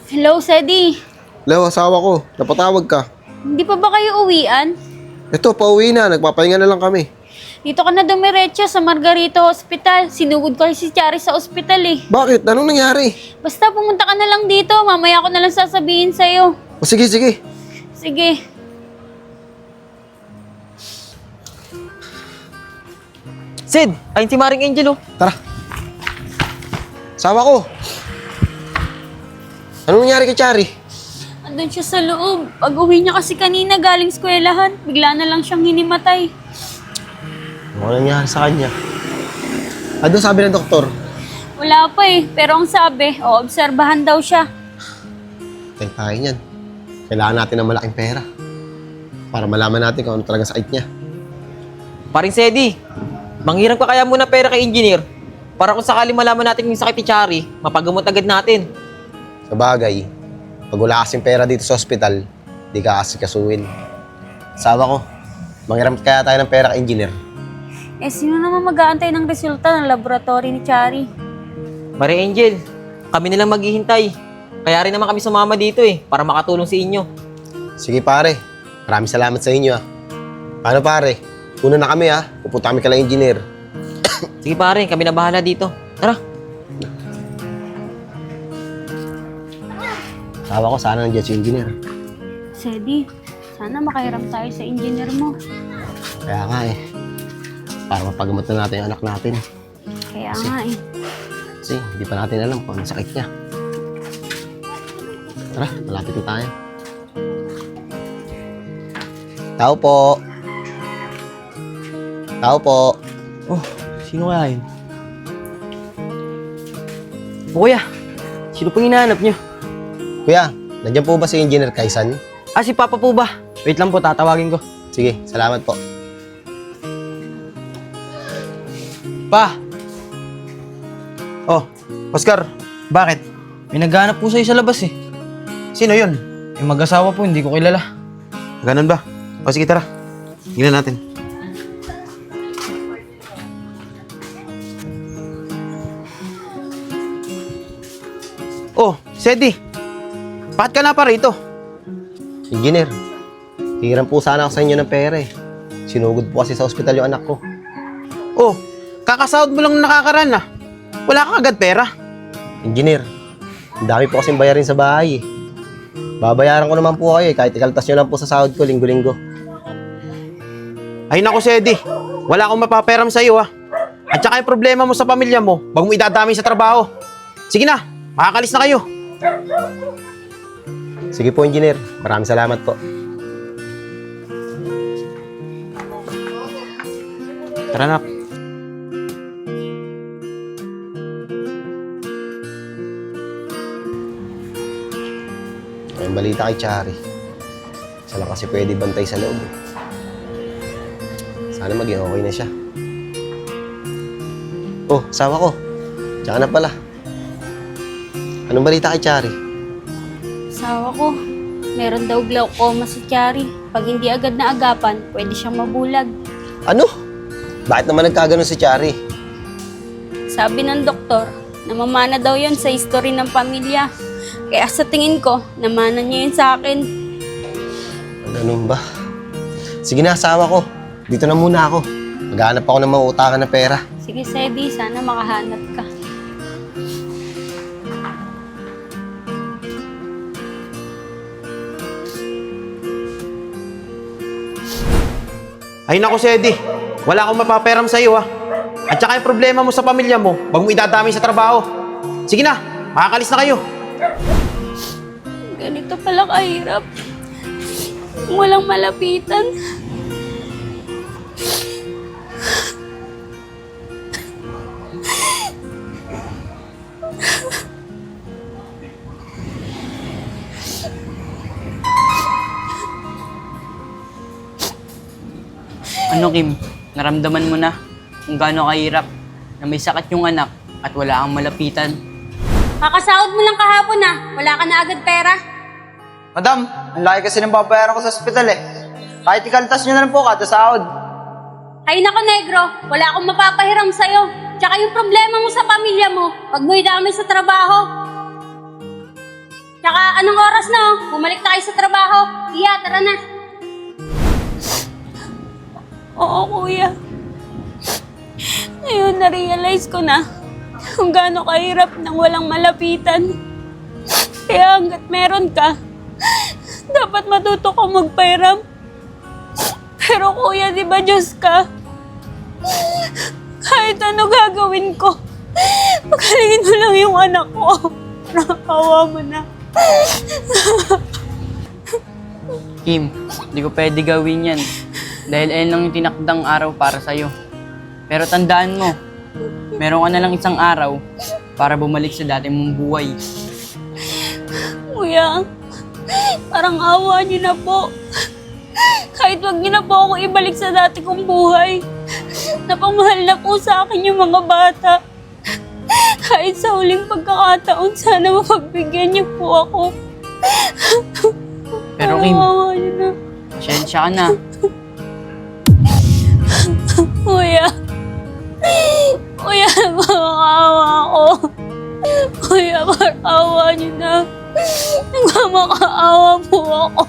Hello, Sedi. Leo, asawa ko. Napatawag ka. Hindi pa ba kayo uwian? Ito, pauwi na. Nagpapahinga na lang kami. Dito ka na dumiretso sa Margarito Hospital. Sinugod ko si Chari sa ospital eh. Bakit? Anong nangyari? Basta pumunta ka na lang dito. Mamaya ko na lang sasabihin sa'yo. O sige, sige. Sige. Sid, ayun si Maring Angel oh. Tara. Asawa ko. Anong nangyari kay Chari? Andun siya sa loob. Pag uwi niya kasi kanina galing eskwelahan, bigla na lang siyang hinimatay. Ano nangyari sa kanya? Ano sabi ng doktor? Wala pa eh. Pero ang sabi, obserbahan daw siya. Tayo tayo niyan. Kailangan natin ng malaking pera. Para malaman natin kung ano talaga sakit niya. Paring Sedi, manghiram ka kaya muna pera kay engineer para kung sakali malaman natin yung sakit ni Chari, mapagamot agad natin. Sa bagay, pag wala kasing pera dito sa ospital, di ka kasi kasuhin. Asawa ko, manghiram kaya tayo ng pera kay engineer. Eh, sino naman mag-aantay ng resulta ng laboratory ni Chari? Maring Angel, kami nilang maghihintay. Kaya rin naman kami sumama dito eh, para makatulong sa inyo. Sige pare, maraming salamat sa inyo. Paano pare? Una na kami pupunta kami kay engineer. Sige pare, kami na bahala dito. Tara. Asawa ko, sana nandiyan si engineer. Sedi, sana makahiram tayo sa engineer mo. Kaya nga para mapagamot na natin yung anak natin. Kaya nga eh. Kasi hindi pa natin alam kung anong sakit niya. Tara, malapit na tayo. Tao po. Tao po. Oh, sino kaya yun? O kuya, sino pong hinahanap nyo? Kuya, nandiyan po ba si Engineer Kaisan? Ah, si Papa po ba? Wait lang po, tatawagin ko. Sige, salamat po. Pa! Oh, Oscar, bakit? May naghahanap po sa'yo sa labas eh. Sino yun? Yung mag-asawa po, hindi ko kilala. Ganun ba? O sige, tara. Tingnan natin. Oh, Sedi. Bakit ka na pa rito? Engineer, hiram po sana ako sa inyo ng pera Sinugod po kasi sa ospital yung anak ko. Oh, kakasahod mo lang nakakaraan na. Wala ka agad pera. Engineer, ang dami po kasing bayarin sa bahay Babayaran ko naman po kayo kahit ikaltas nyo lang po sa sahod ko linggo-linggo. Ay naku, Sedi. Wala akong mapaperam sa iyo, ha. At saka yung problema mo sa pamilya mo, wag mo idadami sa trabaho. Sige na, makakalis na kayo. Sige po, Engineer. Maraming salamat po. Tara na. Ang balita kay Chari. Siya lang kasi pwede bantay sa loob. Sana maging okay na siya. Oh, asawa ko. Diyan ka na pala. Anong balita kay Chari? Asawa ko, meron daw glaucoma si Chari. Pag hindi agad na agapan, pwede siyang mabulag. Ano? Bakit naman nagkaganon si Chari? Sabi ng doktor, namamana daw yon sa history ng pamilya. Kaya sa tingin ko, namana niya yun sa akin. Ganun ba? Sige na, asawa ko. Dito na muna ako. Maghanap ako ng mauutakan na pera. Sige, Sedi, sana makahanap ka. Ay naku, Sedi. Wala akong mapaperam sa iyo, ha. At saka yung problema mo sa pamilya mo, wag mo idadami sa trabaho. Sige na, makakalis na kayo. Ganito pala kahirap. Walang malapitan. Ano Kim, naramdaman mo na kung gaano kahirap na may sakit yung anak at wala kang malapitan. Kakasahod mo lang kahapon wala ka na agad pera. Madam, ang laki kasi ng babayaran ko sa ospital eh. Kahit ikaltas nyo na rin po kada sahod. Ay nako, Negro, wala akong mapapahiram sa'yo. Tsaka yung problema mo sa pamilya mo, pag mo idamay sa trabaho. Tsaka anong oras na, oh? Bumalik na kayo sa trabaho. Iya, tara na. Oo, kuya. Ngayon, na-realize ko na kung gaano kahirap nang walang malapitan. Kaya hanggat meron ka, dapat matuto ka magpairam. Pero kuya, di ba Diyos ka? Kahit ano gagawin ko, pagalingin mo lang yung anak ko. Nakawa mo na. Kim, hindi ko pwede gawin yan. Dahil ayun lang yung tinakdang araw para sa'yo. Pero tandaan mo, meron ka na lang isang araw para bumalik sa dati mong buhay. Kuya, parang awa niyo na po. Kahit wag niyo na po ako ibalik sa dati kong buhay. Napamahal na po sa akin yung mga bata. Kahit sa huling pagkakataon, sana mapagbigyan niyo po ako. Pero Kim, awa niyo na. pasensya ka na. Kuya. Kuya, nagmamakaawa ako. Kuya, parang awa niyo na. Nagmamakaawa po ako.